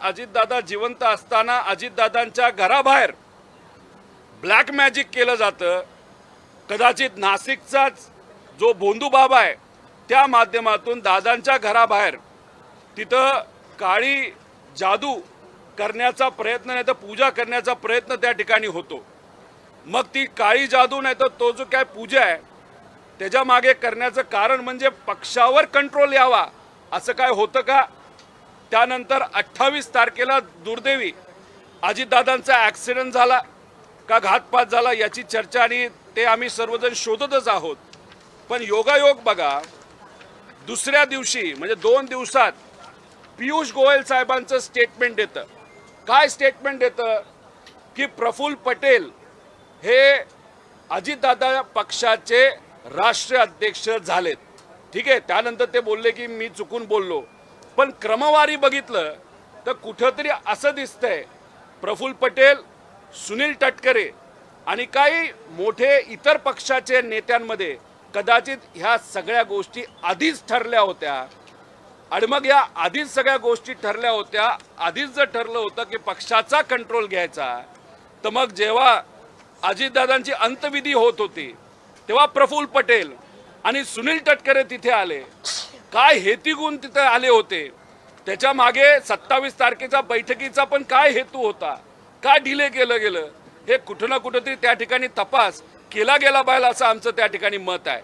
अजितदादा जिवंत असताना अजितदादांच्या घराबाहेर ब्लॅक मॅजिक केलं जातं। कदाचित नाशिकचाच जो भोंदू बाबा आहे त्या माध्यमातून दादांच्या घराबाहेर तिथं काळी जादू करण्याचा प्रयत्न नाही तर पूजा करण्याचा प्रयत्न त्या ठिकाणी होतो। मग ती काळी जादू नाही तर तो जो काय पूजा आहे त्याच्या मागे करण्याचं कारण म्हणजे पक्षावर कंट्रोल यावा असं काय होतं का? त्यानंतर 28 तारखेला दुर्दैवी अजितदादांचा ॲक्सिडेंट झाला का घातपात झाला याची चर्चा आणि ते आम्ही सर्वजण शोधतच आहोत। पण योगायोग बघा, दुसऱ्या दिवशी म्हणजे 2 दिवसात पियुष गोयल साहेबांचं स्टेटमेंट येतं। काय स्टेटमेंट येतं की प्रफुल्ल पटेल हे अजितदादा पक्षाचे राष्ट्रीय अध्यक्ष झालेत। ठीक आहे, त्यानंतर ते बोलले की मी चुकून बोललो, पण क्रमवारी बघितलं तर कुठंतरी असं दिसतंय प्रफुल्ल पटेल, सुनील तटकरे आणि काही मोठे इतर पक्षाचे नेत्यांमध्ये कदाचित ह्या सगळ्या गोष्टी आधीच ठरल्या होत्या। आणि मग या आधीच सगळ्या गोष्टी ठरल्या होत्या, आधीच जर ठरलं होतं की पक्षाचा कंट्रोल घ्यायचा, तर मग जेव्हा अजितदादांची अंत्यविधी होत होती तेव्हा प्रफुल्ल पटेल आणि सुनील तटकरे तिथे आले। काय हेती गुण तिथे आले होते, त्याच्या मागे 27 तारखेचा बैठकीचा पण काय हेतू होता, का डिले केलं गेलं, हे कुठं ना कुठंतरी त्या ठिकाणी तपास केला गेला पाहिजे असं आमचं त्या ठिकाणी मत आहे।